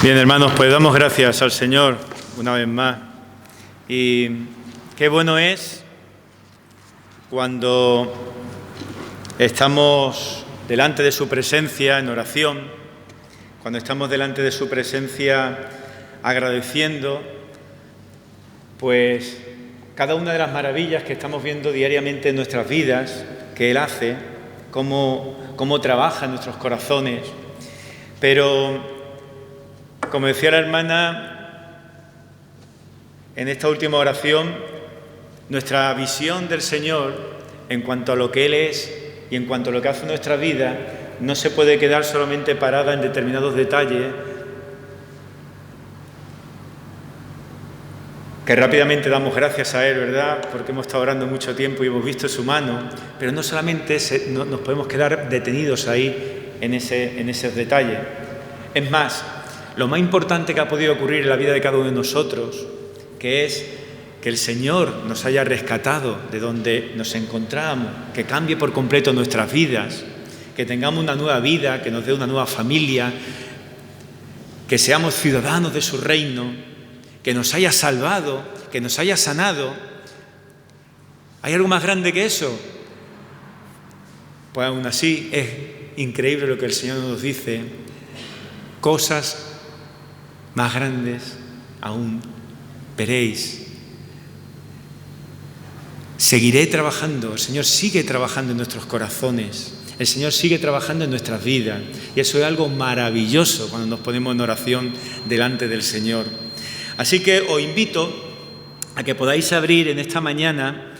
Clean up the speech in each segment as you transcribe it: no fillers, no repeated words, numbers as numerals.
Bien, hermanos, pues damos gracias al Señor una vez más. Y qué bueno es cuando estamos delante de su presencia en oración, cuando estamos delante de su presencia agradeciendo, pues cada una de las maravillas que estamos viendo diariamente en nuestras vidas, que Él hace, cómo trabaja en nuestros corazones. Pero, como decía la hermana, en esta última oración, nuestra visión del Señor en cuanto a lo que Él es y en cuanto a lo que hace en nuestra vida no se puede quedar solamente parada en determinados detalles que rápidamente damos gracias a Él, ¿verdad? Porque hemos estado orando mucho tiempo y hemos visto su mano, pero no solamente nos podemos quedar detenidos ahí en esos detalles. Es más, lo más importante que ha podido ocurrir en la vida de cada uno de nosotros, que es que el Señor nos haya rescatado de donde nos encontramos, que cambie por completo nuestras vidas, que tengamos una nueva vida, que nos dé una nueva familia, que seamos ciudadanos de su reino, que nos haya salvado, que nos haya sanado. ¿Hay algo más grande que eso? Pues aún así es increíble lo que el Señor nos dice. Cosas más grandes aún veréis. Seguiré trabajando, el Señor sigue trabajando en nuestros corazones, el Señor sigue trabajando en nuestras vidas, y eso es algo maravilloso cuando nos ponemos en oración delante del Señor. Así que os invito a que podáis abrir en esta mañana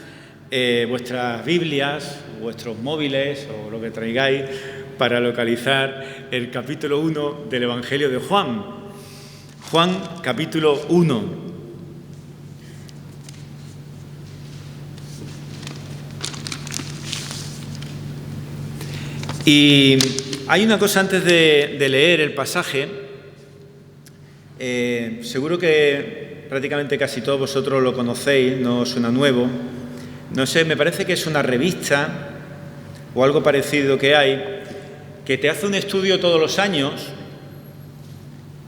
vuestras Biblias, vuestros móviles o lo que traigáis para localizar el capítulo 1 del Evangelio de Juan. Juan, capítulo 1. Y hay una cosa antes de leer el pasaje. Seguro que prácticamente casi todos vosotros lo conocéis, no suena nuevo. No sé, me parece que es una revista o algo parecido que hay, que te hace un estudio todos los años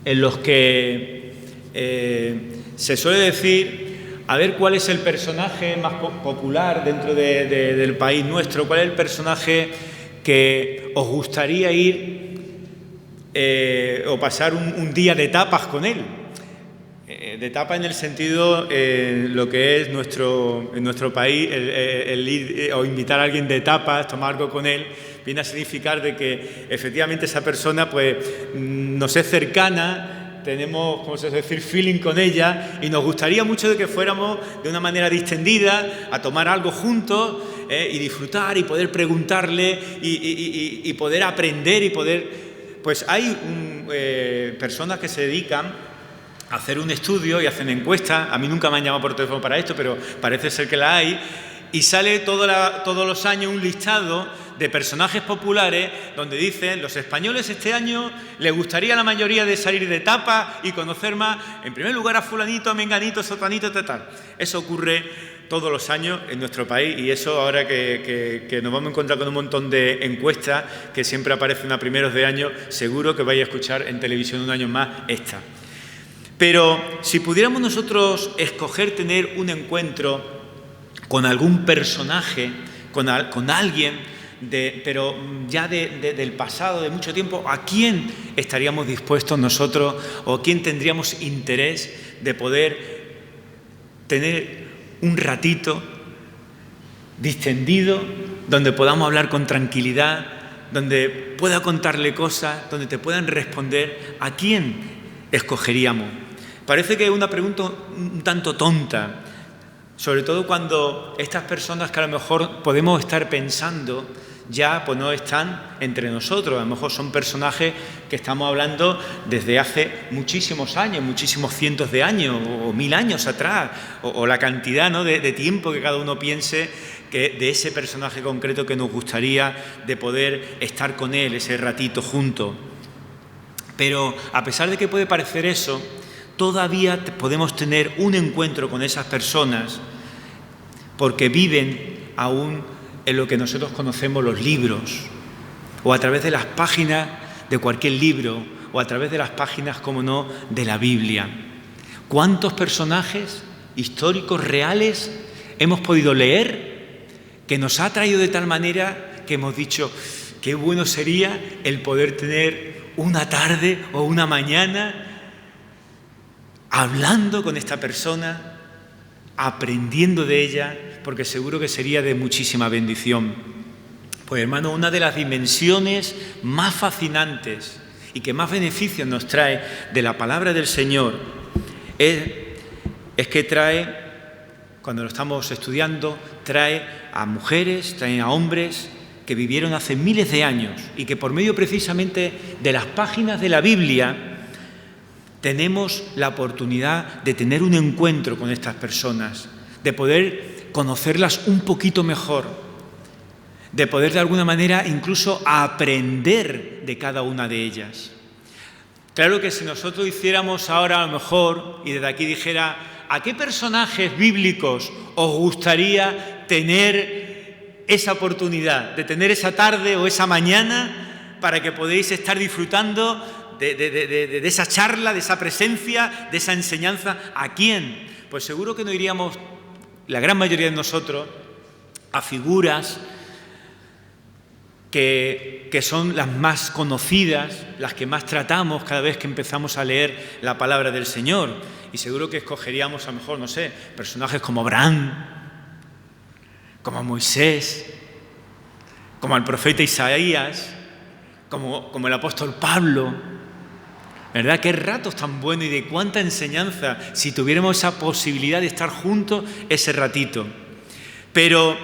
en los que se suele decir a ver cuál es el personaje más popular dentro del país nuestro, cuál es el personaje que os gustaría ir o pasar un día de tapas con él. De tapas en el sentido, lo que es en nuestro país, el ir o invitar a alguien de tapas, tomar algo con él, viene a significar de que efectivamente esa persona pues nos es cercana, tenemos, como se suele decir, feeling con ella, y nos gustaría mucho de que fuéramos de una manera distendida a tomar algo juntos y disfrutar y poder preguntarle y poder aprender y poder... Pues hay personas que se dedican a hacer un estudio y hacen encuestas. A mí nunca me han llamado por teléfono para esto, pero parece ser que la hay, y sale todos los años un listado de personajes populares donde dicen: los españoles este año les gustaría a la mayoría de salir de tapas y conocer más, en primer lugar, a fulanito, a menganito, sotanito, tal. Eso ocurre todos los años en nuestro país, y eso ahora que nos vamos a encontrar con un montón de encuestas que siempre aparecen a primeros de año, seguro que vais a escuchar en televisión un año más esta. Pero si pudiéramos nosotros escoger tener un encuentro con algún personaje, con alguien, pero ya del pasado, de mucho tiempo, ¿a quién estaríamos dispuestos nosotros o a quién tendríamos interés de poder tener un ratito distendido, donde podamos hablar con tranquilidad, donde pueda contarle cosas, donde te puedan responder? ¿A quién escogeríamos? Parece que es una pregunta un tanto tonta, sobre todo cuando estas personas que a lo mejor podemos estar pensando ya pues no están entre nosotros. A lo mejor son personajes que estamos hablando desde hace muchísimos años, muchísimos cientos de años o 1000 años atrás, o la cantidad, ¿no?, de tiempo que cada uno piense que de ese personaje concreto que nos gustaría de poder estar con él ese ratito juntos. Pero a pesar de que puede parecer eso, todavía podemos tener un encuentro con esas personas porque viven aún en lo que nosotros conocemos los libros, o a través de las páginas de cualquier libro o a través de las páginas, como no, de la Biblia. ¿Cuántos personajes históricos reales hemos podido leer que nos ha traído de tal manera que hemos dicho qué bueno sería el poder tener una tarde o una mañana hablando con esta persona, aprendiendo de ella, porque seguro que sería de muchísima bendición? Pues hermano, una de las dimensiones más fascinantes y que más beneficios nos trae de la palabra del Señor es que trae, cuando lo estamos estudiando, trae a mujeres, trae a hombres que vivieron hace miles de años y que por medio precisamente de las páginas de la Biblia tenemos la oportunidad de tener un encuentro con estas personas, de poder conocerlas un poquito mejor, de poder de alguna manera incluso aprender de cada una de ellas. Claro que si nosotros hiciéramos ahora a lo mejor, y desde aquí dijera, ¿a qué personajes bíblicos os gustaría tener esa oportunidad, de tener esa tarde o esa mañana para que podáis estar disfrutando de esa charla, de esa presencia, de esa enseñanza? ¿A quién? Pues seguro que no iríamos, la gran mayoría de nosotros, a figuras que son las más conocidas, las que más tratamos cada vez que empezamos a leer la palabra del Señor. Y seguro que escogeríamos a lo mejor, no sé, personajes como Abraham, como Moisés, como el profeta Isaías, como el apóstol Pablo. ¿Verdad? Qué ratos tan buenos y de cuánta enseñanza si tuviéramos esa posibilidad de estar juntos ese ratito. Pero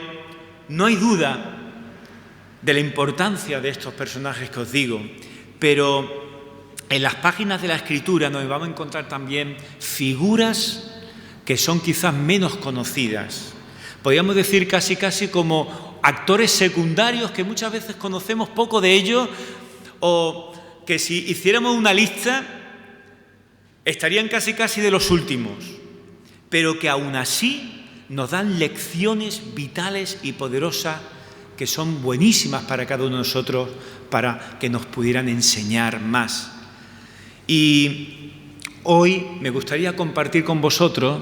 no hay duda de la importancia de estos personajes que os digo, pero en las páginas de la Escritura nos vamos a encontrar también figuras que son quizás menos conocidas. Podríamos decir casi como actores secundarios que muchas veces conocemos poco de ellos, o que si hiciéramos una lista estarían casi de los últimos, pero que aún así nos dan lecciones vitales y poderosas que son buenísimas para cada uno de nosotros, para que nos pudieran enseñar más. Y hoy me gustaría compartir con vosotros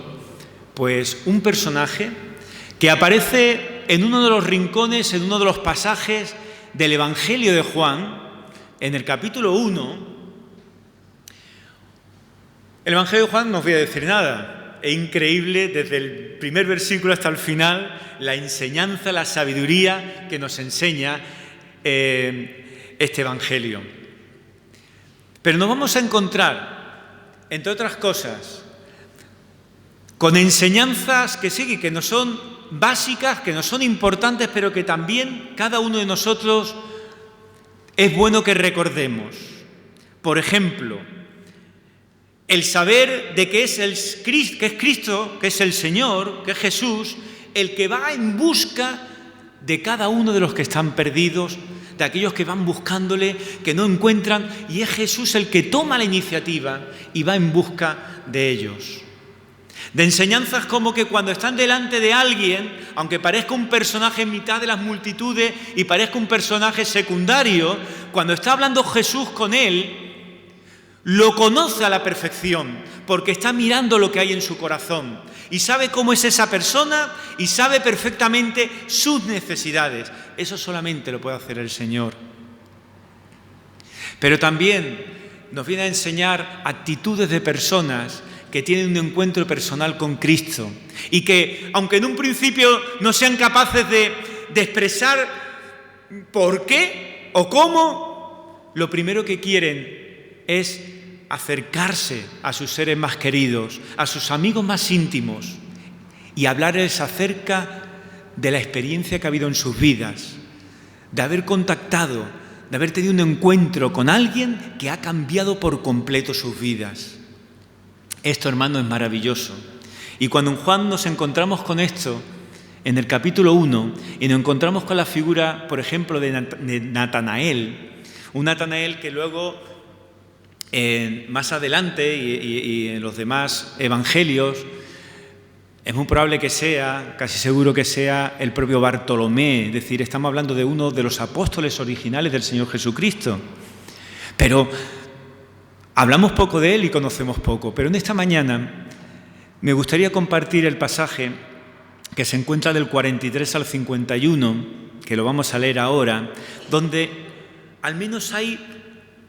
pues un personaje que aparece en uno de los rincones, en uno de los pasajes del Evangelio de Juan, en el capítulo 1. El Evangelio de Juan no os voy a decir nada. Es increíble desde el primer versículo hasta el final la enseñanza, la sabiduría que nos enseña este Evangelio. Pero nos vamos a encontrar, entre otras cosas, con enseñanzas que sí, que no son básicas, que no son importantes, pero que también cada uno de nosotros es bueno que recordemos. Por ejemplo, el saber de que es Cristo, que es el Señor, que es Jesús, el que va en busca de cada uno de los que están perdidos, de aquellos que van buscándole, que no encuentran, y es Jesús el que toma la iniciativa y va en busca de ellos. De enseñanzas como que cuando están delante de alguien, aunque parezca un personaje en mitad de las multitudes y parezca un personaje secundario, cuando está hablando Jesús con él, lo conoce a la perfección, porque está mirando lo que hay en su corazón y sabe cómo es esa persona y sabe perfectamente sus necesidades. Eso solamente lo puede hacer el Señor. Pero también nos viene a enseñar actitudes de personas que tienen un encuentro personal con Cristo y que, aunque en un principio no sean capaces de expresar por qué o cómo, lo primero que quieren es acercarse a sus seres más queridos, a sus amigos más íntimos y hablarles acerca de la experiencia que ha habido en sus vidas, de haber contactado, de haber tenido un encuentro con alguien que ha cambiado por completo sus vidas. Esto, hermano, es maravilloso. Y cuando en Juan nos encontramos con esto, en el capítulo 1, y nos encontramos con la figura, por ejemplo, de Natanael, un Natanael que luego más adelante y en los demás evangelios es muy probable que sea, casi seguro que sea el propio Bartolomé, es decir, estamos hablando de uno de los apóstoles originales del Señor Jesucristo. Pero Hablamos poco de él y conocemos poco, pero en esta mañana me gustaría compartir el pasaje que se encuentra del 43 al 51, que lo vamos a leer ahora, donde al menos hay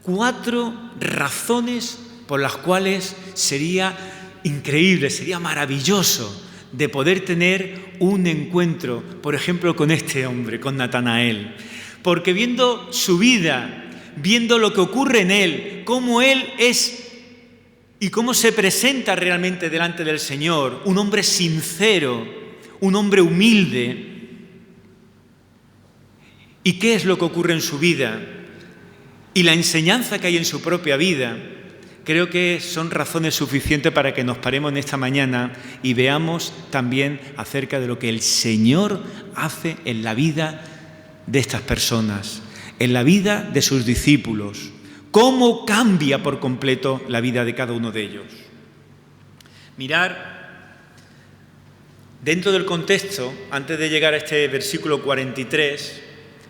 4 razones por las cuales sería increíble, sería maravilloso de poder tener un encuentro, por ejemplo, con este hombre, con Natanael. Porque viendo su vida, viendo lo que ocurre en él, cómo él es y cómo se presenta realmente delante del Señor, un hombre sincero, un hombre humilde. ¿Y qué es lo que ocurre en su vida? Y la enseñanza que hay en su propia vida, creo que son razones suficientes para que nos paremos en esta mañana y veamos también acerca de lo que el Señor hace en la vida de estas personas, en la vida de sus discípulos. Cómo cambia por completo la vida de cada uno de ellos. Mirar, dentro del contexto, antes de llegar a este versículo 43,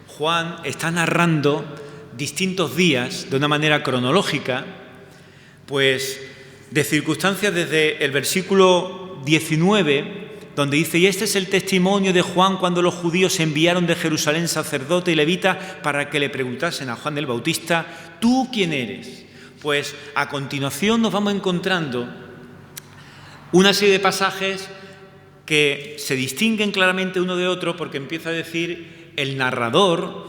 Juan está narrando distintos días de una manera cronológica, pues de circunstancias desde el versículo 19, donde dice: y este es el testimonio de Juan cuando los judíos enviaron de Jerusalén sacerdote y levita para que le preguntasen a Juan el Bautista: ¿tú quién eres? Pues a continuación nos vamos encontrando una serie de pasajes que se distinguen claramente uno de otro, porque empieza a decir el narrador,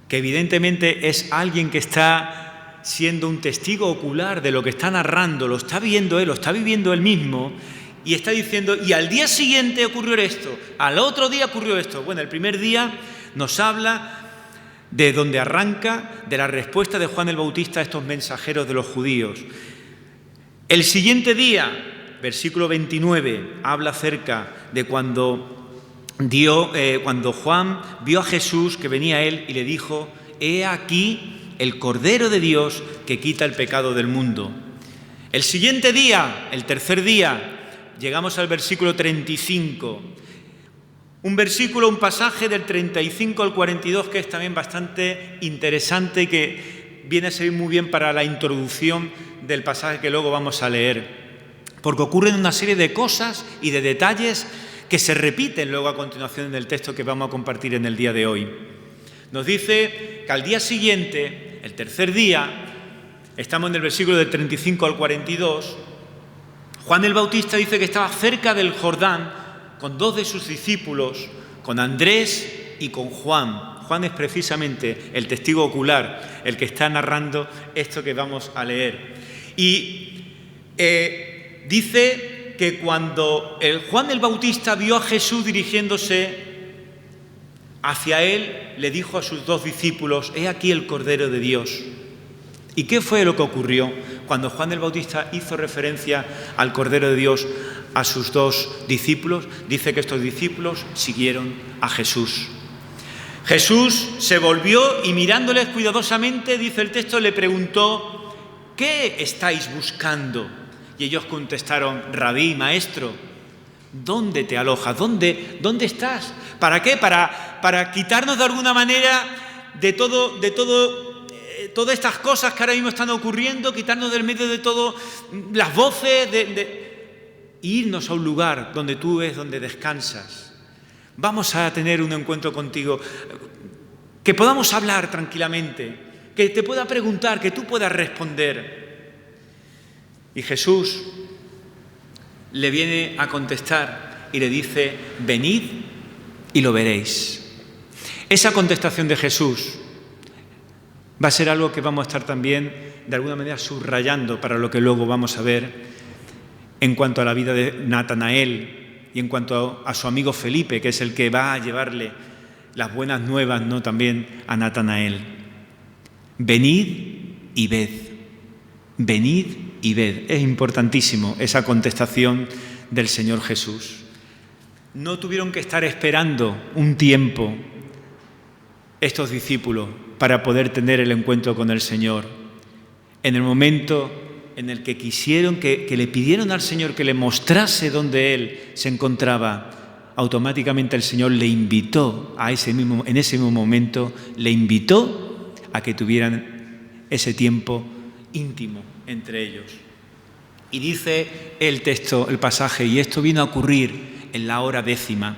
que evidentemente es alguien que está siendo un testigo ocular de lo que está narrando, lo está viendo él, lo está viviendo él mismo, y está diciendo: y al día siguiente ocurrió esto, al otro día ocurrió esto. Bueno, el primer día nos habla de donde arranca, de la respuesta de Juan el Bautista a estos mensajeros de los judíos. El siguiente día, versículo 29, habla acerca de cuando Juan vio a Jesús que venía a él y le dijo: he aquí el Cordero de Dios que quita el pecado del mundo. El siguiente día, el tercer día, llegamos al versículo 35. Un pasaje del 35 al 42 que es también bastante interesante y que viene a servir muy bien para la introducción del pasaje que luego vamos a leer. Porque ocurren una serie de cosas y de detalles que se repiten luego a continuación en el texto que vamos a compartir en el día de hoy. Nos dice que al día siguiente, el tercer día, estamos en el versículo del 35 al 42, Juan el Bautista dice que estaba cerca del Jordán con 2 de sus discípulos, con Andrés y con Juan. Juan es precisamente el testigo ocular, el que está narrando esto que vamos a leer. Y dice que cuando Juan el Bautista vio a Jesús dirigiéndose hacia él, le dijo a sus 2 discípulos: he aquí el Cordero de Dios. ¿Y qué fue lo que ocurrió cuando Juan el Bautista hizo referencia al Cordero de Dios a sus 2 discípulos? Dice que estos discípulos siguieron a Jesús. Jesús se volvió y mirándoles cuidadosamente, dice el texto, le preguntó: ¿qué estáis buscando? Y ellos contestaron: Rabí, maestro, ¿dónde te alojas? ¿Dónde estás? ¿Para qué? Para quitarnos de alguna manera de todas estas cosas que ahora mismo están ocurriendo, quitarnos del medio de todas las voces, irnos a un lugar donde tú es donde descansas. Vamos a tener un encuentro contigo, que podamos hablar tranquilamente, que te pueda preguntar, que tú puedas responder. Y Jesús le viene a contestar y le dice: venid y lo veréis. Esa contestación de Jesús va a ser algo que vamos a estar también de alguna manera subrayando para lo que luego vamos a ver en cuanto a la vida de Natanael y en cuanto a su amigo Felipe, que es el que va a llevarle las buenas nuevas, ¿no?, también a Natanael. Venid y ved. Venid y ved. Es importantísimo esa contestación del Señor Jesús. No tuvieron que estar esperando un tiempo estos discípulos para poder tener el encuentro con el Señor. En el momento en el que quisieron, que le pidieron al Señor que le mostrase dónde Él se encontraba, automáticamente el Señor le invitó en ese mismo momento, le invitó a que tuvieran ese tiempo íntimo entre ellos. Y dice el texto, el pasaje, y esto vino a ocurrir en la hora 10ª.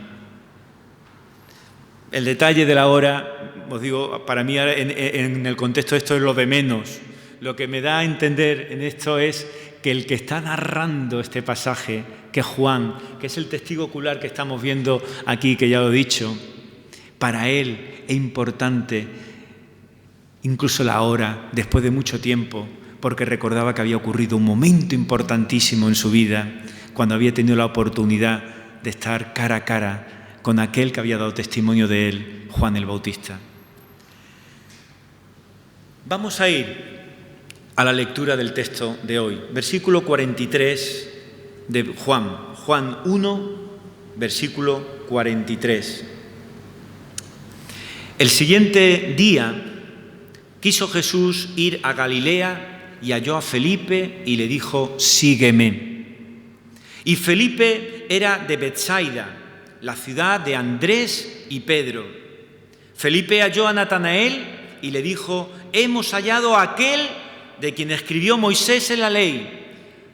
El detalle de la hora, os digo, para mí en el contexto esto es lo de menos. Lo que me da a entender en esto es que el que está narrando este pasaje, que es Juan, que es el testigo ocular que estamos viendo aquí, que ya lo he dicho, para él es importante incluso la hora, después de mucho tiempo, porque recordaba que había ocurrido un momento importantísimo en su vida, cuando había tenido la oportunidad de estar cara a cara con aquel que había dado testimonio de él, Juan el Bautista. Vamos a ir a la lectura del texto de hoy, versículo 43 de Juan 1, versículo 43. El siguiente día quiso Jesús ir a Galilea y halló a Felipe y le dijo: sígueme. Y Felipe era de Betsaida, la ciudad de Andrés y Pedro. Felipe halló a Natanael y le dijo: hemos hallado a aquel de quien escribió Moisés en la ley,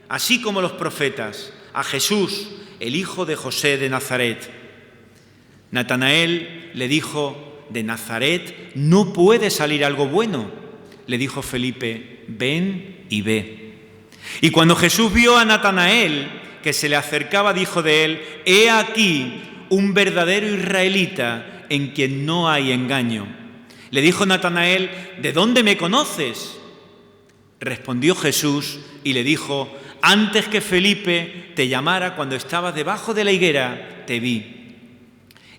así como los profetas, a Jesús, el hijo de José de Nazaret. Natanael le dijo: de Nazaret no puede salir algo bueno. Le dijo Felipe: ven y ve. Y cuando Jesús vio a Natanael que se le acercaba, dijo de él: he aquí un verdadero israelita en quien no hay engaño. Le dijo Natanael: ¿de dónde me conoces? Respondió Jesús y le dijo: antes que Felipe te llamara, cuando estabas debajo de la higuera, te vi.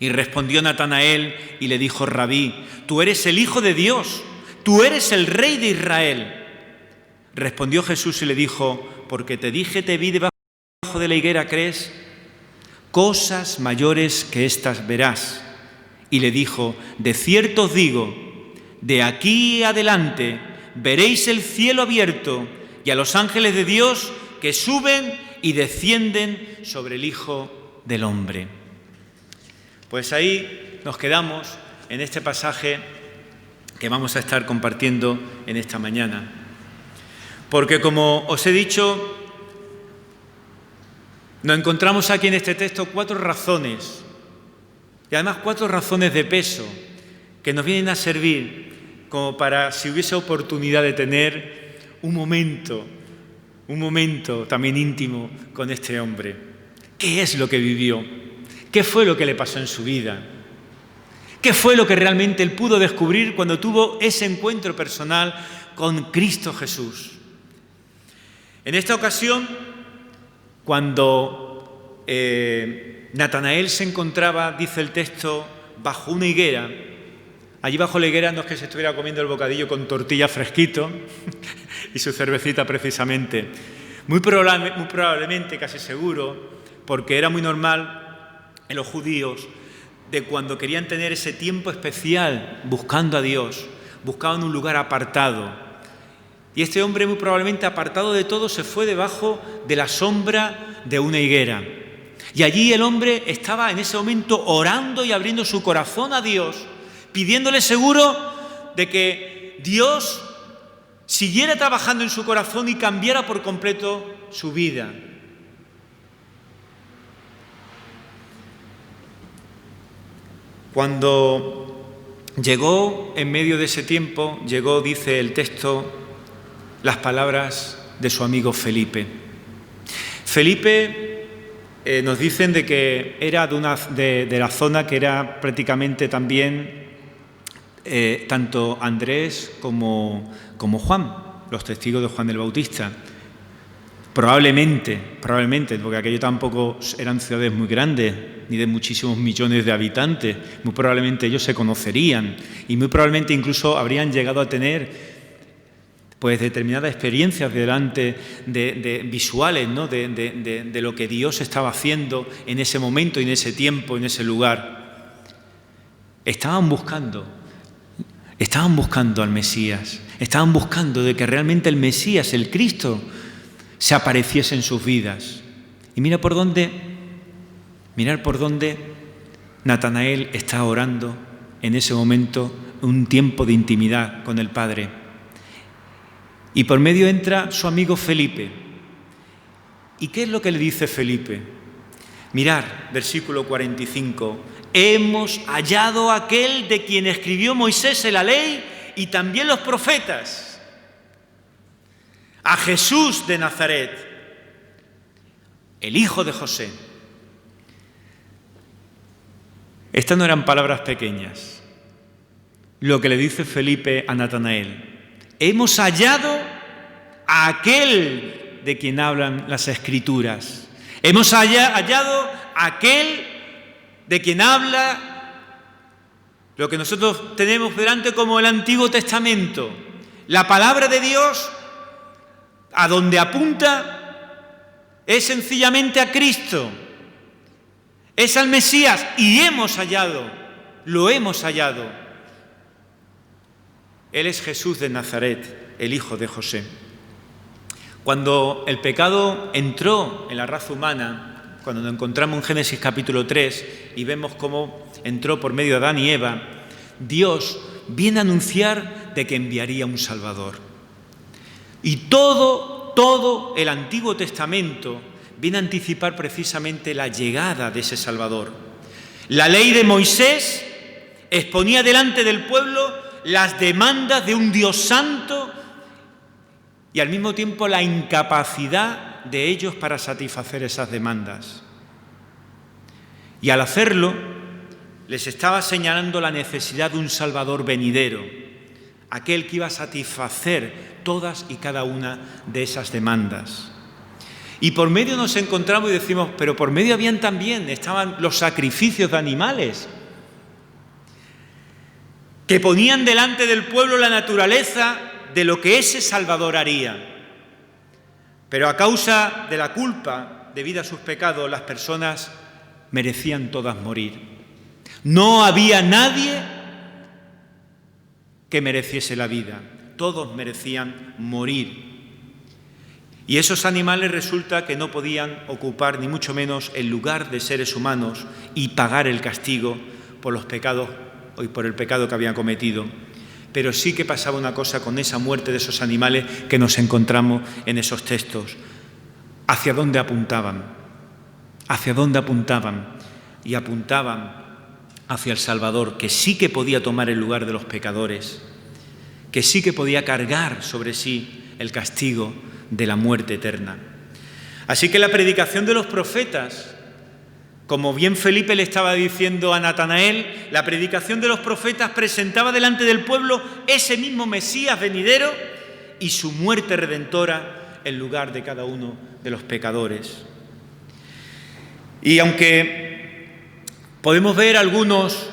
Y respondió Natanael y le dijo: Rabí, tú eres el Hijo de Dios, tú eres el Rey de Israel. Respondió Jesús y le dijo: porque te dije te vi debajo de la higuera, ¿crees? Cosas mayores que estas verás. Y le dijo: de cierto os digo, de aquí adelante veréis el cielo abierto y a los ángeles de Dios que suben y descienden sobre el Hijo del Hombre. Pues ahí nos quedamos en este pasaje que vamos a estar compartiendo en esta mañana. Porque, como os he dicho, nos encontramos aquí en este texto 4 razones, y además 4 razones de peso, que nos vienen a servir como para, si hubiese oportunidad de tener un momento también íntimo con este hombre. ¿Qué es lo que vivió? ¿Qué fue lo que le pasó en su vida? ¿Qué fue lo que realmente él pudo descubrir cuando tuvo ese encuentro personal con Cristo Jesús? En esta ocasión, cuando Natanael se encontraba, dice el texto, bajo una higuera. Allí bajo la higuera no es que se estuviera comiendo el bocadillo con tortilla fresquito y su cervecita precisamente. Muy probablemente, casi seguro, porque era muy normal en los judíos, de cuando querían tener ese tiempo especial buscando a Dios, buscaban un lugar apartado. Y este hombre, muy probablemente apartado de todo, se fue debajo de la sombra de una higuera. Y allí el hombre estaba en ese momento orando y abriendo su corazón a Dios, pidiéndole seguro de que Dios siguiera trabajando en su corazón y cambiara por completo su vida. Cuando llegó, en medio de ese tiempo, llegó, dice el texto, las palabras de su amigo Felipe. Felipe nos dicen de que era de la zona que era prácticamente también tanto Andrés como Juan, los testigos de Juan el Bautista. Probablemente, porque aquello tampoco eran ciudades muy grandes, ni de muchísimos millones de habitantes. Muy probablemente ellos se conocerían y muy probablemente incluso habrían llegado a tener pues determinadas experiencias delante de visuales, ¿no? de lo que Dios estaba haciendo en ese momento, en ese tiempo, en ese lugar. Estaban buscando al Mesías, estaban buscando de que realmente el Mesías, el Cristo, se apareciese en sus vidas. Y mirar por dónde Natanael está orando en ese momento, un tiempo de intimidad con el Padre. Y por medio entra su amigo Felipe. ¿Y qué es lo que le dice Felipe? Mirar, versículo 45. Hemos hallado a aquel de quien escribió Moisés en la ley y también los profetas, a Jesús de Nazaret, el hijo de José. Estas no eran palabras pequeñas. Lo que le dice Felipe a Natanael. Hemos hallado a aquel de quien hablan las Escrituras. Hemos hallado a aquel de quien habla lo que nosotros tenemos delante como el Antiguo Testamento. La palabra de Dios, a donde apunta, es sencillamente a Cristo. Es al Mesías y lo hemos hallado. Él es Jesús de Nazaret, el hijo de José. Cuando el pecado entró en la raza humana, cuando nos encontramos en Génesis capítulo 3 y vemos cómo entró por medio de Adán y Eva, Dios viene a anunciar de que enviaría un Salvador. Y todo el Antiguo Testamento viene a anticipar precisamente la llegada de ese Salvador. La ley de Moisés exponía delante del pueblo las demandas de un Dios santo y al mismo tiempo la incapacidad de ellos para satisfacer esas demandas. Y al hacerlo, les estaba señalando la necesidad de un Salvador venidero, aquel que iba a satisfacer todas y cada una de esas demandas. Y por medio nos encontramos y decimos, pero por medio estaban los sacrificios de animales, que ponían delante del pueblo la naturaleza de lo que ese Salvador haría. Pero a causa de la culpa debida a sus pecados, las personas merecían todas morir. No había nadie que mereciese la vida. Todos merecían morir. Y esos animales resulta que no podían ocupar ni mucho menos el lugar de seres humanos y pagar el castigo por los pecados y por el pecado que habían cometido. Pero sí que pasaba una cosa con esa muerte de esos animales que nos encontramos en esos textos. ¿Hacia dónde apuntaban? ¿Hacia dónde apuntaban? Y apuntaban hacia el Salvador, que sí que podía tomar el lugar de los pecadores, que sí que podía cargar sobre sí el castigo de la muerte eterna. Así que la predicación de los profetas, como bien Felipe le estaba diciendo a Natanael, la predicación de los profetas presentaba delante del pueblo ese mismo Mesías venidero y su muerte redentora en lugar de cada uno de los pecadores. Y aunque podemos ver algunos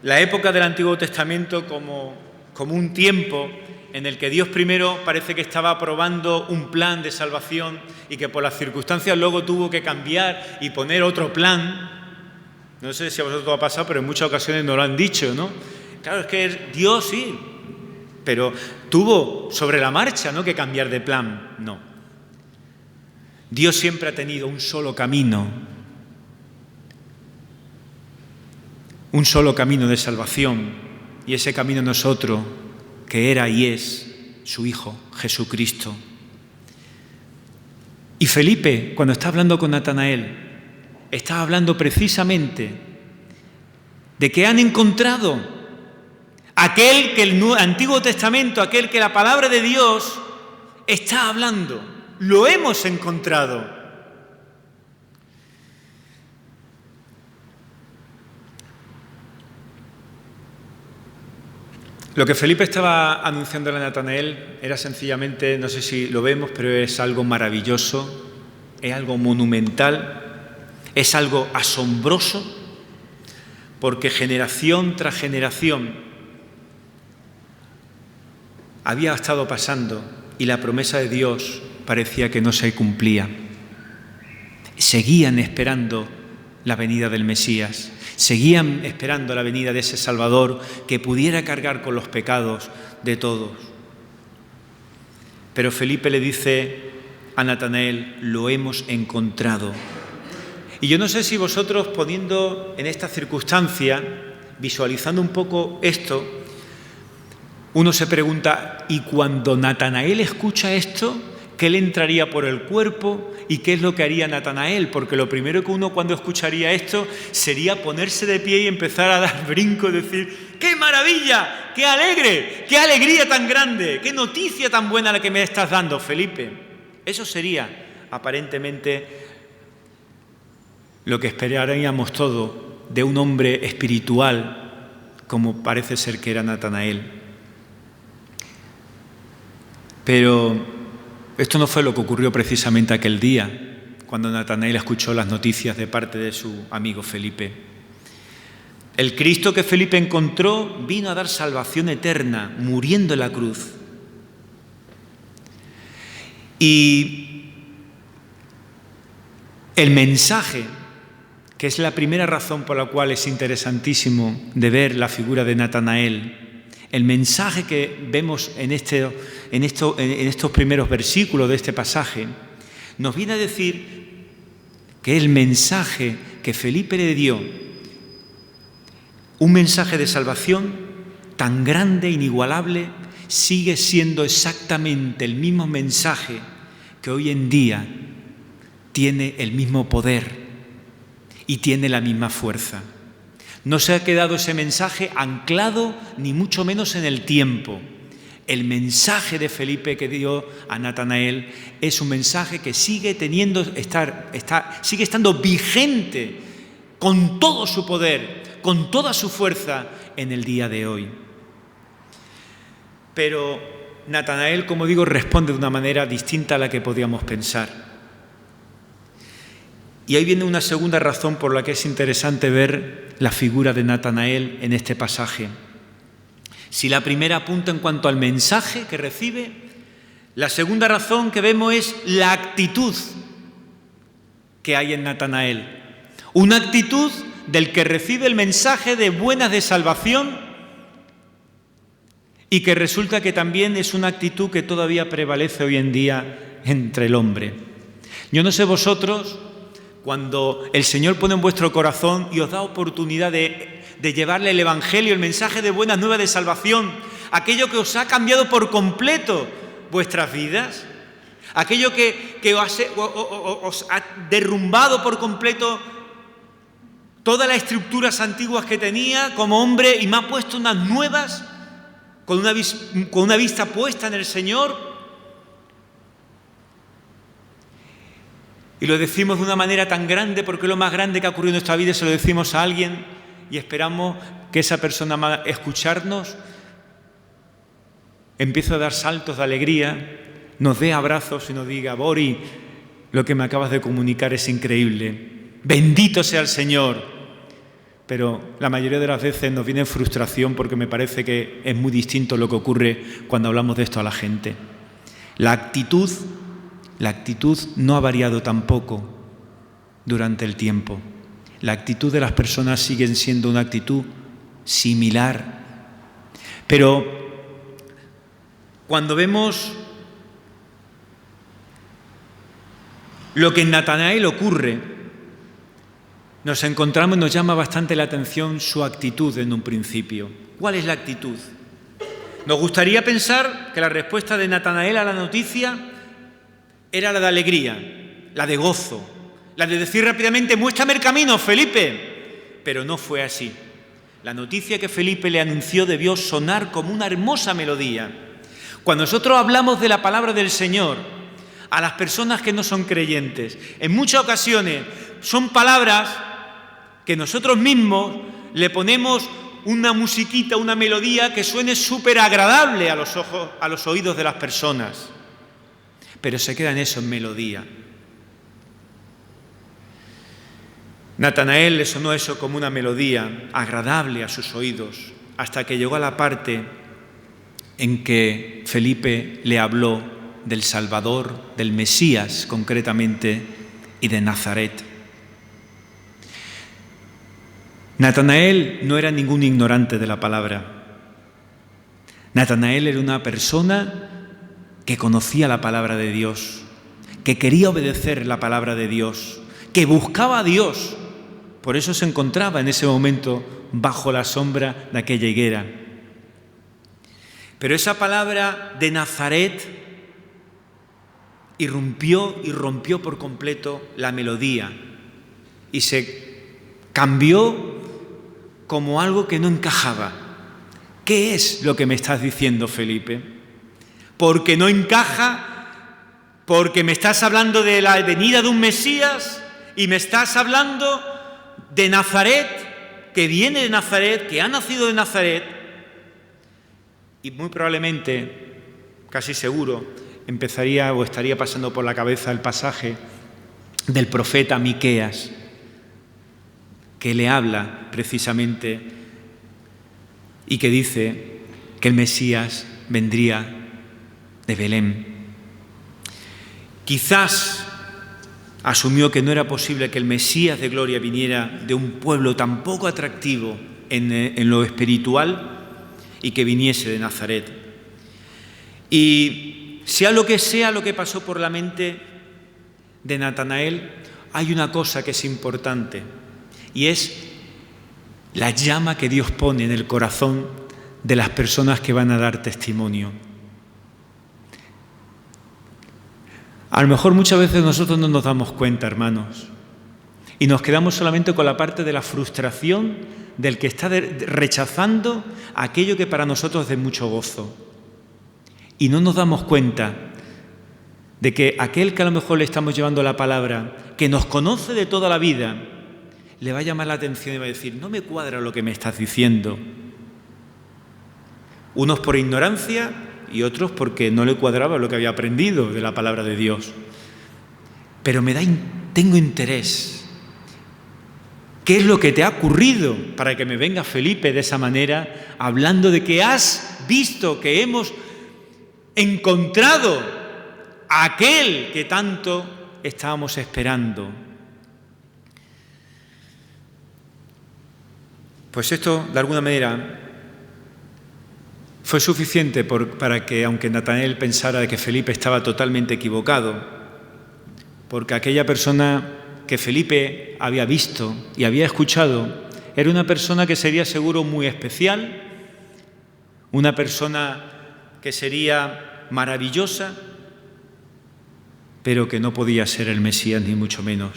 la época del Antiguo Testamento como un tiempo en el que Dios primero parece que estaba aprobando un plan de salvación y que por las circunstancias luego tuvo que cambiar y poner otro plan. No sé si a vosotros ha pasado, pero en muchas ocasiones nos lo han dicho, ¿no? Claro, es que Dios sí, pero tuvo sobre la marcha, ¿no?, que cambiar de plan. No. Dios siempre ha tenido un solo camino de salvación, y ese camino no es otro que era y es su Hijo, Jesucristo. Y Felipe, cuando está hablando con Natanael, está hablando precisamente de que han encontrado aquel que el Antiguo Testamento, aquel que la palabra de Dios está hablando. Lo hemos encontrado. Lo que Felipe estaba anunciando a Natanael era sencillamente, no sé si lo vemos, pero es algo maravilloso, es algo monumental, es algo asombroso, porque generación tras generación había estado pasando y la promesa de Dios parecía que no se cumplía. Seguían esperando la venida del Mesías. Seguían esperando la venida de ese Salvador que pudiera cargar con los pecados de todos. Pero Felipe le dice a Natanael, lo hemos encontrado. Y yo no sé si vosotros, poniendo en esta circunstancia, visualizando un poco esto, Uno se pregunta, ¿y cuando Natanael escucha esto, qué le entraría por el cuerpo y qué es lo que haría Natanael? Porque lo primero que uno cuando escucharía esto sería ponerse de pie y empezar a dar brincos y decir, ¡qué maravilla! ¡Qué alegre! ¡Qué alegría tan grande! ¡Qué noticia tan buena la que me estás dando, Felipe! Eso sería aparentemente lo que esperaríamos todos de un hombre espiritual como parece ser que era Natanael. Pero esto no fue lo que ocurrió precisamente aquel día, cuando Natanael escuchó las noticias de parte de su amigo Felipe. El Cristo que Felipe encontró vino a dar salvación eterna, muriendo en la cruz. Y el mensaje, que es la primera razón por la cual es interesantísimo de ver la figura de Natanael, el mensaje que vemos en estos primeros versículos de este pasaje, nos viene a decir que el mensaje que Felipe le dio, un mensaje de salvación tan grande e inigualable, sigue siendo exactamente el mismo mensaje que hoy en día tiene el mismo poder y tiene la misma fuerza. No se ha quedado ese mensaje anclado ni mucho menos en el tiempo. El mensaje de Felipe que dio a Natanael es un mensaje que sigue sigue estando vigente con todo su poder, con toda su fuerza en el día de hoy. Pero Natanael, como digo, responde de una manera distinta a la que podíamos pensar. Y ahí viene una segunda razón por la que es interesante ver la figura de Natanael en este pasaje. Si la primera apunta en cuanto al mensaje que recibe, la segunda razón que vemos es la actitud que hay en Natanael. Una actitud del que recibe el mensaje de buenas de salvación y que resulta que también es una actitud que todavía prevalece hoy en día entre el hombre. Yo no sé vosotros, cuando el Señor pone en vuestro corazón y os da oportunidad de llevarle el Evangelio, el mensaje de buenas nuevas de salvación, aquello que os ha cambiado por completo vuestras vidas, aquello que os ha derrumbado por completo todas las estructuras antiguas que tenía como hombre y me ha puesto unas nuevas con una vista puesta en el Señor. Y lo decimos de una manera tan grande porque es lo más grande que ha ocurrido en nuestra vida y se lo decimos a alguien y esperamos que esa persona, al escucharnos, empiece a dar saltos de alegría, nos dé abrazos y nos diga, Bori, lo que me acabas de comunicar es increíble, bendito sea el Señor. Pero la mayoría de las veces nos viene frustración porque me parece que es muy distinto lo que ocurre cuando hablamos de esto a la gente. La actitud no ha variado tampoco durante el tiempo. La actitud de las personas sigue siendo una actitud similar. Pero cuando vemos lo que en Natanael ocurre, nos encontramos y nos llama bastante la atención su actitud en un principio. ¿Cuál es la actitud? Nos gustaría pensar que la respuesta de Natanael a la noticia era la de alegría, la de gozo, la de decir rápidamente, muéstrame el camino, Felipe. Pero no fue así. La noticia que Felipe le anunció debió sonar como una hermosa melodía. Cuando nosotros hablamos de la palabra del Señor a las personas que no son creyentes, en muchas ocasiones son palabras que nosotros mismos le ponemos una musiquita, una melodía que suene súper agradable a los oídos de las personas. Pero se queda en eso, en melodía. Natanael le sonó eso como una melodía agradable a sus oídos, hasta que llegó a la parte en que Felipe le habló del Salvador, del Mesías concretamente, y de Nazaret. Natanael no era ningún ignorante de la palabra. Natanael era una persona que conocía la palabra de Dios, que quería obedecer la palabra de Dios, que buscaba a Dios. Por eso se encontraba en ese momento bajo la sombra de aquella higuera. Pero esa palabra de Nazaret irrumpió y rompió por completo la melodía y se cambió como algo que no encajaba. ¿Qué es lo que me estás diciendo, Felipe? Porque no encaja, porque me estás hablando de la venida de un Mesías y me estás hablando de Nazaret, que viene de Nazaret, que ha nacido de Nazaret, y muy probablemente, casi seguro, empezaría o estaría pasando por la cabeza el pasaje del profeta Miqueas, que le habla precisamente y que dice que el Mesías vendría de Belén. Quizás asumió que no era posible que el Mesías de gloria viniera de un pueblo tan poco atractivo en lo espiritual y que viniese de Nazaret. Y sea lo que pasó por la mente de Natanael, hay una cosa que es importante y es la llama que Dios pone en el corazón de las personas que van a dar testimonio. A lo mejor muchas veces nosotros no nos damos cuenta, hermanos, y nos quedamos solamente con la parte de la frustración del que está rechazando aquello que para nosotros es de mucho gozo. Y no nos damos cuenta de que aquel que a lo mejor le estamos llevando la palabra, que nos conoce de toda la vida, le va a llamar la atención y va a decir, no me cuadra lo que me estás diciendo. Unos por ignorancia y otros porque no le cuadraba lo que había aprendido de la palabra de Dios. Pero tengo interés. ¿Qué es lo que te ha ocurrido para que me venga Felipe de esa manera, hablando de que has visto que hemos encontrado a aquel que tanto estábamos esperando? Pues esto, de alguna manera, fue suficiente para que, aunque Natanael pensara que Felipe estaba totalmente equivocado, porque aquella persona que Felipe había visto y había escuchado era una persona que sería seguro muy especial, una persona que sería maravillosa, pero que no podía ser el Mesías ni mucho menos.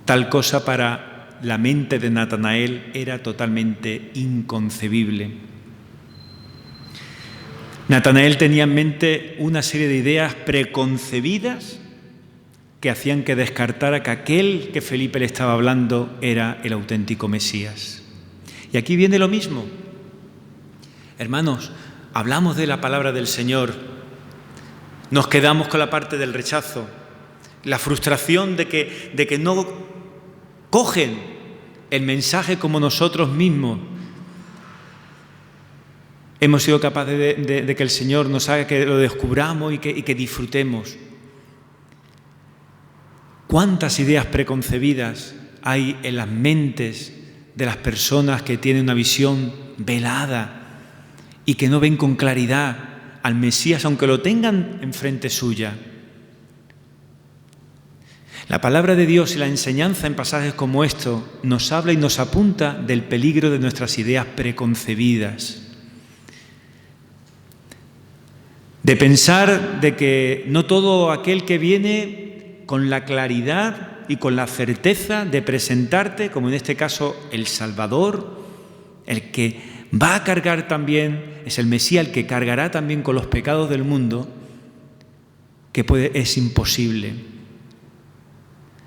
Tal cosa para la mente de Natanael era totalmente inconcebible. Natanael tenía en mente una serie de ideas preconcebidas que hacían que descartara que aquel que Felipe le estaba hablando era el auténtico Mesías. Y aquí viene lo mismo. Hermanos, hablamos de la palabra del Señor, nos quedamos con la parte del rechazo, la frustración de que no cogen el mensaje como nosotros mismos hemos sido capaces de que el Señor nos haga que lo descubramos y que disfrutemos. ¿Cuántas ideas preconcebidas hay en las mentes de las personas que tienen una visión velada y que no ven con claridad al Mesías, aunque lo tengan enfrente suya? La palabra de Dios y la enseñanza en pasajes como esto nos habla y nos apunta del peligro de nuestras ideas preconcebidas. De pensar de que no todo aquel que viene con la claridad y con la certeza de presentarte, como en este caso el Salvador, el que va a cargar también, es el Mesías el que cargará también con los pecados del mundo, es imposible.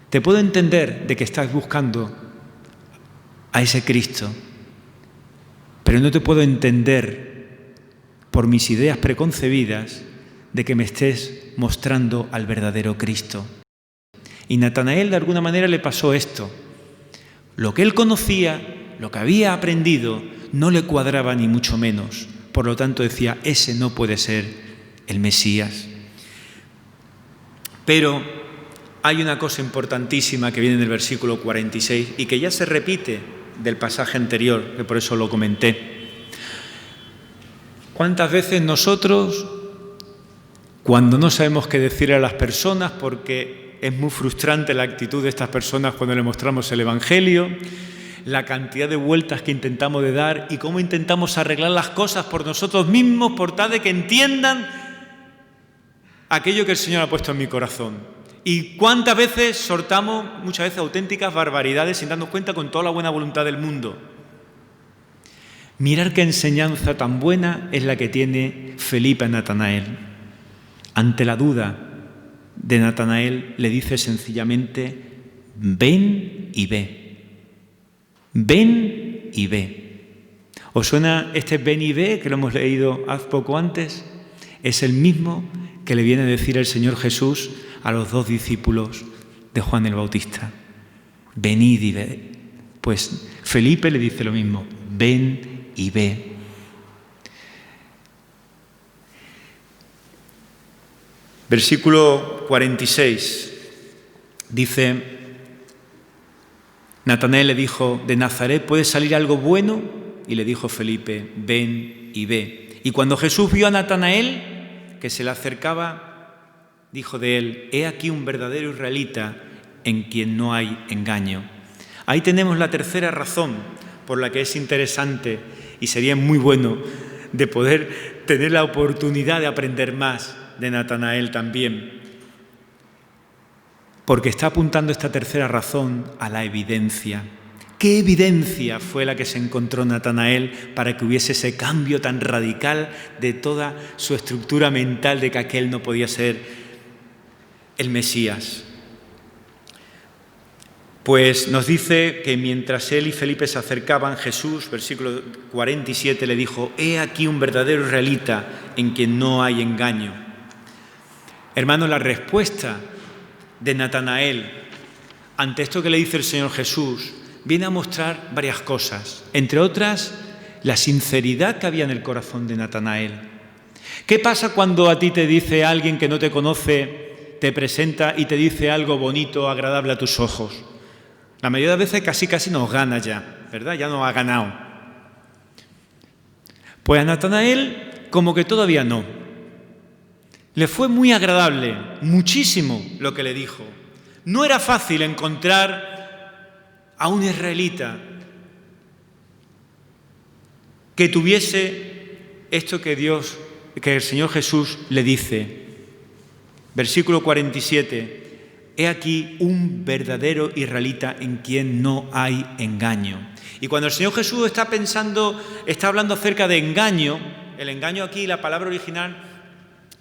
Te puedo entender de que estás buscando a ese Cristo, pero no te puedo entender por mis ideas preconcebidas de que me estés mostrando al verdadero Cristo. Y Natanael de alguna manera le pasó esto. Lo que él conocía, lo que había aprendido, no le cuadraba ni mucho menos. Por lo tanto decía, ese no puede ser el Mesías. Pero hay una cosa importantísima que viene en el versículo 46 y que ya se repite del pasaje anterior, que por eso lo comenté. ¿Cuántas veces nosotros, cuando no sabemos qué decir a las personas porque es muy frustrante la actitud de estas personas cuando le mostramos el Evangelio, la cantidad de vueltas que intentamos de dar y cómo intentamos arreglar las cosas por nosotros mismos por tal de que entiendan aquello que el Señor ha puesto en mi corazón. Y cuántas veces soltamos, muchas veces auténticas barbaridades sin darnos cuenta con toda la buena voluntad del mundo. Mirar qué enseñanza tan buena es la que tiene Felipe a Natanael. Ante la duda de Natanael le dice sencillamente: ven y ve. Ven y ve. ¿Os suena este ven y ve que lo hemos leído hace poco antes? Es el mismo que le viene a decir el Señor Jesús a los 2 discípulos de Juan el Bautista. Venid y ved. Pues Felipe le dice lo mismo: ven y ve. Versículo 46 dice: Natanael le dijo: ¿de Nazaret puede salir algo bueno? Y le dijo Felipe: ven y ve. Y cuando Jesús vio a Natanael que se le acercaba, dijo de él: he aquí un verdadero israelita en quien no hay engaño. Ahí tenemos la tercera razón por la que es interesante y sería muy bueno de poder tener la oportunidad de aprender más de Natanael también. Porque está apuntando esta tercera razón a la evidencia. ¿Qué evidencia fue la que se encontró Natanael para que hubiese ese cambio tan radical de toda su estructura mental de que aquel no podía ser el Mesías? Pues nos dice que mientras él y Felipe se acercaban, Jesús, versículo 47, le dijo: he aquí un verdadero israelita en quien no hay engaño. Hermanos, la respuesta de Natanael ante esto que le dice el Señor Jesús viene a mostrar varias cosas, entre otras la sinceridad que había en el corazón de Natanael. ¿Qué pasa cuando a ti te dice alguien que no te conoce, te presenta y te dice algo bonito, agradable a tus ojos? La mayoría de veces casi nos gana ya, ¿verdad? Ya nos ha ganado. Pues a Natanael como que todavía no. Le fue muy agradable, muchísimo lo que le dijo. No era fácil encontrar a un israelita que tuviese esto que el Señor Jesús le dice. Versículo 47. He aquí un verdadero israelita en quien no hay engaño. Y cuando el Señor Jesús está hablando acerca de engaño, el engaño aquí, la palabra original,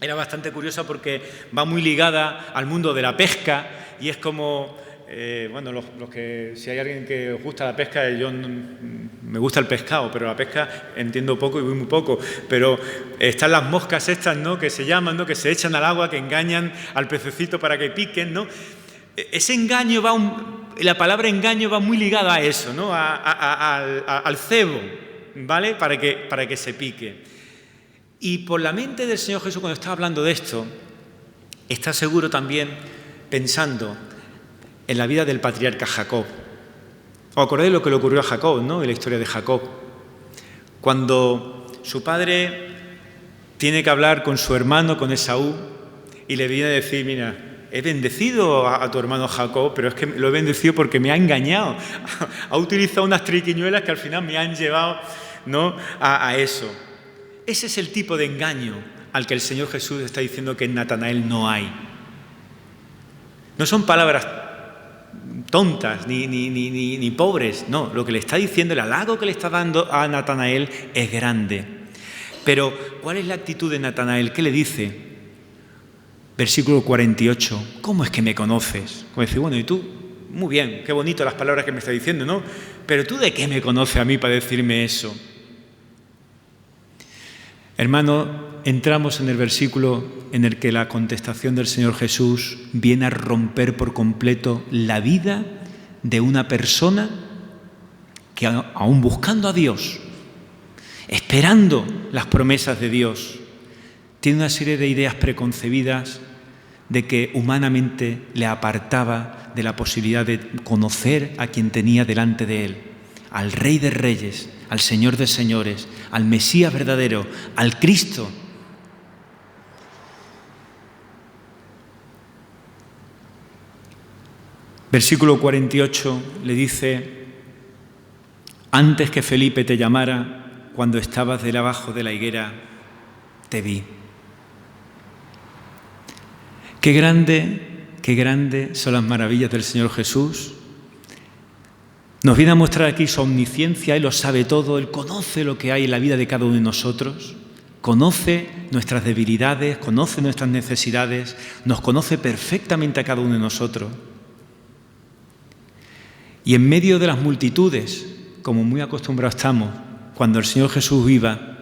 era bastante curiosa porque va muy ligada al mundo de la pesca y es como, los que, si hay alguien que os gusta la pesca, yo me gusta el pescado, pero la pesca entiendo poco y muy poco, pero están las moscas estas, ¿no?, que se llaman, ¿no?, que se echan al agua, que engañan al pececito para que piquen, ¿no? Ese engaño la palabra engaño va muy ligada a eso, ¿no?, al cebo, ¿vale?, para que se pique. Y por la mente del Señor Jesús, cuando está hablando de esto, está seguro también pensando en la vida del patriarca Jacob. ¿Os acordáis lo que le ocurrió a Jacob, ¿no?, en la historia de Jacob? Cuando su padre tiene que hablar con su hermano, con Esaú, y le viene a decir: mira, he bendecido a tu hermano Jacob, pero es que lo he bendecido porque me ha engañado. Ha utilizado unas triquiñuelas que al final me han llevado, ¿no?, a eso. Ese es el tipo de engaño al que el Señor Jesús está diciendo que en Natanael no hay. No son palabras tontas ni pobres, no. Lo que le está diciendo, el halago que le está dando a Natanael es grande. Pero, ¿cuál es la actitud de Natanael? ¿Qué le dice? Versículo 48. ¿Cómo es que me conoces? Como dice, bueno, ¿y tú? Muy bien, qué bonito las palabras que me está diciendo, ¿no? Pero ¿tú de qué me conoces a mí para decirme eso? Hermano, entramos en el versículo en el que la contestación del Señor Jesús viene a romper por completo la vida de una persona que, aún buscando a Dios, esperando las promesas de Dios, tiene una serie de ideas preconcebidas de que humanamente le apartaba de la posibilidad de conocer a quien tenía delante de él, al Rey de Reyes, al Señor de Señores, al Mesías verdadero, al Cristo. Versículo 48 le dice: Antes que Felipe te llamara, cuando estabas debajo de la higuera, te vi. Qué grande son las maravillas del Señor Jesús. Nos viene a mostrar aquí su omnisciencia. Él lo sabe todo, Él conoce lo que hay en la vida de cada uno de nosotros, conoce nuestras debilidades, conoce nuestras necesidades, nos conoce perfectamente a cada uno de nosotros. Y en medio de las multitudes, como muy acostumbrados estamos, cuando el Señor Jesús iba,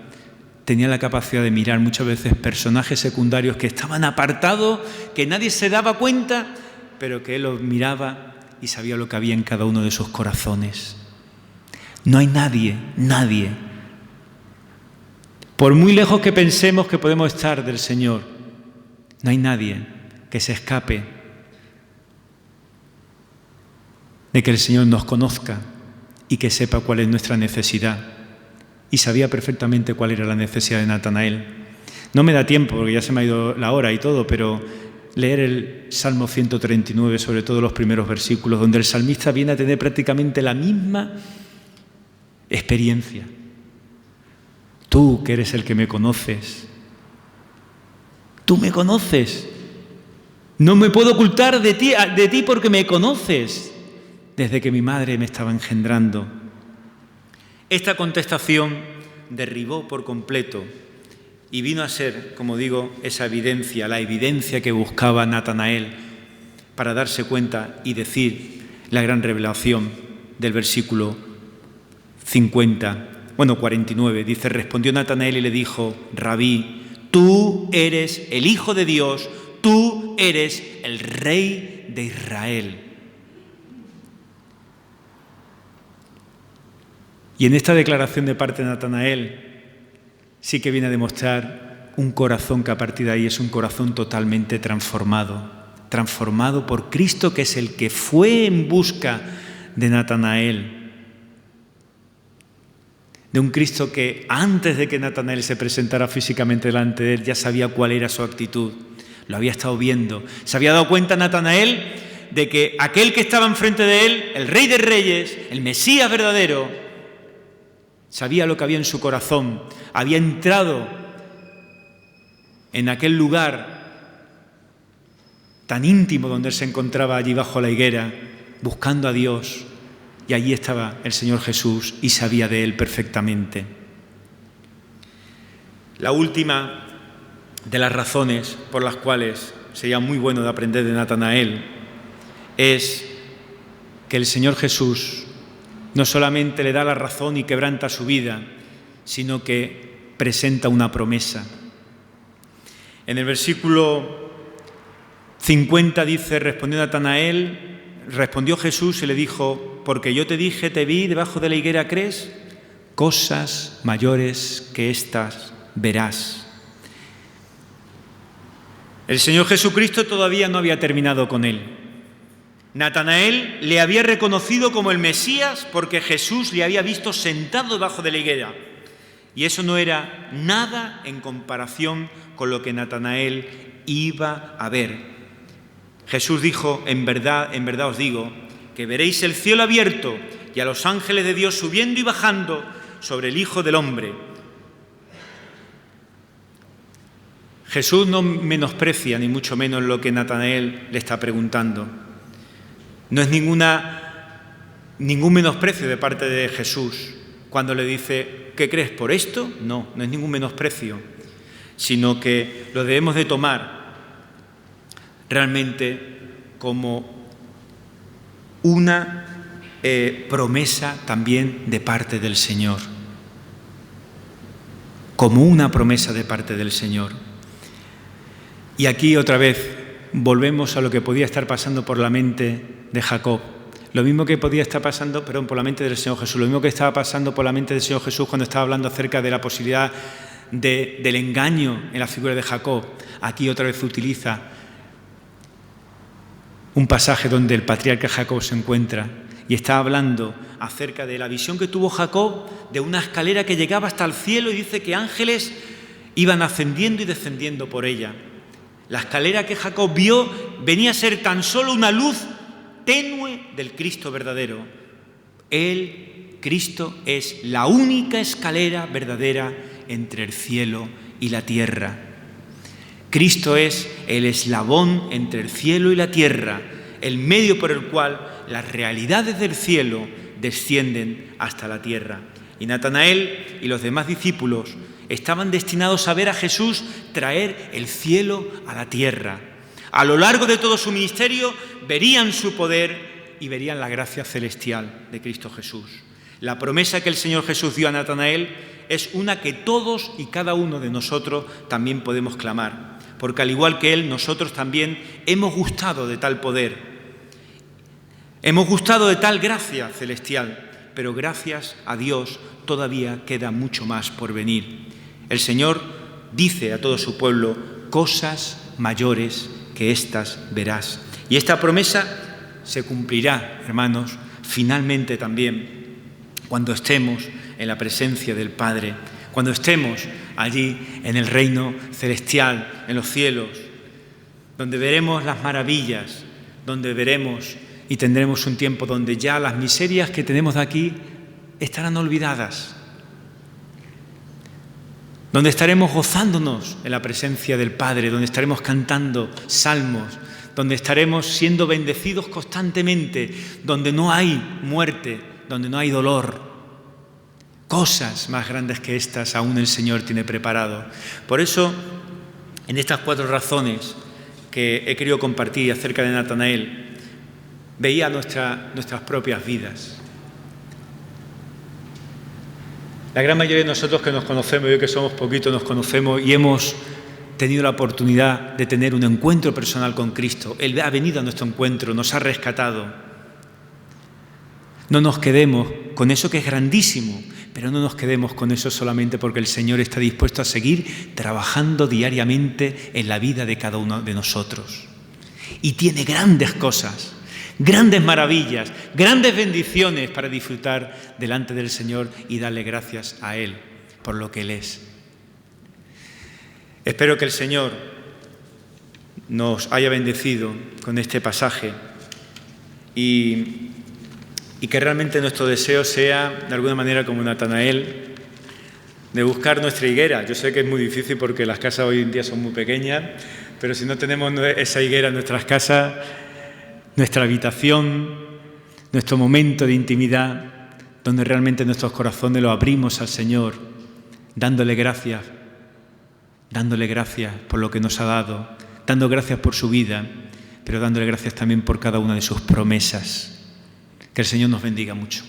tenía la capacidad de mirar muchas veces personajes secundarios que estaban apartados, que nadie se daba cuenta, pero que Él los miraba y sabía lo que había en cada uno de sus corazones. No hay nadie, por muy lejos que pensemos que podemos estar del Señor, no hay nadie que se escape de que el Señor nos conozca y que sepa cuál es nuestra necesidad. Y sabía perfectamente cuál era la necesidad de Natanael. No me da tiempo porque ya se me ha ido la hora y todo, pero leer el Salmo 139, sobre todo los primeros versículos, donde el salmista viene a tener prácticamente la misma experiencia. Tú, que eres el que me conoces, tú me conoces. No me puedo ocultar de ti porque me conoces, desde que mi madre me estaba engendrando. Esta contestación derribó por completo y vino a ser, como digo, esa evidencia, la evidencia que buscaba Natanael para darse cuenta y decir la gran revelación del versículo 49. Dice, respondió Natanael y le dijo, Rabí, tú eres el Hijo de Dios, tú eres el Rey de Israel. Y en esta declaración de parte de Natanael sí que viene a demostrar un corazón que a partir de ahí es un corazón totalmente transformado por Cristo, que es el que fue en busca de Natanael. De un Cristo que antes de que Natanael se presentara físicamente delante de él ya sabía cuál era su actitud, lo había estado viendo. Se había dado cuenta Natanael de que aquel que estaba enfrente de él, el Rey de Reyes, el Mesías verdadero, sabía lo que había en su corazón, había entrado en aquel lugar tan íntimo donde él se encontraba allí bajo la higuera, buscando a Dios, y allí estaba el Señor Jesús y sabía de él perfectamente. La última de las razones por las cuales sería muy bueno de aprender de Natanael es que el Señor Jesús no solamente le da la razón y quebranta su vida, sino que presenta una promesa. En el versículo 50 dice, respondió Jesús y le dijo, porque yo te dije, te vi debajo de la higuera, ¿crees? Cosas mayores que estas verás. El Señor Jesucristo todavía no había terminado con él. Natanael le había reconocido como el Mesías porque Jesús le había visto sentado debajo de la higuera. Y eso no era nada en comparación con lo que Natanael iba a ver. Jesús dijo, en verdad os digo, que veréis el cielo abierto y a los ángeles de Dios subiendo y bajando sobre el Hijo del Hombre. Jesús no menosprecia ni mucho menos lo que Natanael le está preguntando. No es ningún menosprecio de parte de Jesús cuando le dice, ¿qué crees por esto? No es ningún menosprecio, sino que lo debemos de tomar realmente como una promesa también de parte del Señor. Como una promesa de parte del Señor. Y aquí otra vez volvemos a lo que podía estar pasando por la mente de Jacob. Lo mismo que podía estar pasando, por la mente del Señor Jesús. Lo mismo que estaba pasando por la mente del Señor Jesús cuando estaba hablando acerca de la posibilidad del engaño en la figura de Jacob. Aquí otra vez utiliza un pasaje donde el patriarca Jacob se encuentra y está hablando acerca de la visión que tuvo Jacob de una escalera que llegaba hasta el cielo y dice que ángeles iban ascendiendo y descendiendo por ella. La escalera que Jacob vio venía a ser tan solo una luz tenue del Cristo verdadero. Él Cristo es la única escalera verdadera entre el cielo y la tierra. Cristo es el eslabón entre el cielo y la tierra, el medio por el cual las realidades del cielo descienden hasta la tierra. Y Natanael y los demás discípulos estaban destinados a ver a Jesús traer el cielo a la tierra. A lo largo de todo su ministerio verían su poder y verían la gracia celestial de Cristo Jesús. La promesa que el Señor Jesús dio a Natanael es una que todos y cada uno de nosotros también podemos clamar, porque al igual que Él, nosotros también hemos gustado de tal poder, hemos gustado de tal gracia celestial, pero gracias a Dios todavía queda mucho más por venir. El Señor dice a todo su pueblo: cosas mayores que estas verás. Y esta promesa se cumplirá, hermanos, finalmente también cuando estemos en la presencia del Padre, cuando estemos allí en el reino celestial, en los cielos, donde veremos las maravillas, donde veremos y tendremos un tiempo donde ya las miserias que tenemos de aquí estarán olvidadas, donde estaremos gozándonos en la presencia del Padre, donde estaremos cantando salmos, donde estaremos siendo bendecidos constantemente, donde no hay muerte, donde no hay dolor. Cosas más grandes que estas aún el Señor tiene preparado. Por eso, en estas 4 razones que he querido compartir acerca de Natanael, veía nuestras propias vidas. La gran mayoría de nosotros que nos conocemos, yo que somos poquitos, nos conocemos y hemos tenido la oportunidad de tener un encuentro personal con Cristo. Él ha venido a nuestro encuentro, nos ha rescatado. No nos quedemos con eso que es grandísimo, pero no nos quedemos con eso solamente porque el Señor está dispuesto a seguir trabajando diariamente en la vida de cada uno de nosotros. Y tiene grandes cosas, grandes maravillas, grandes bendiciones para disfrutar delante del Señor y darle gracias a Él por lo que Él es. Espero que el Señor nos haya bendecido con este pasaje y que realmente nuestro deseo sea, de alguna manera, como Natanael, de buscar nuestra higuera. Yo sé que es muy difícil porque las casas hoy en día son muy pequeñas, pero si no tenemos esa higuera en nuestras casas, nuestra habitación, nuestro momento de intimidad, donde realmente nuestros corazones los abrimos al Señor, dándole gracias por lo que nos ha dado, dando gracias por su vida, pero dándole gracias también por cada una de sus promesas. Que el Señor nos bendiga mucho.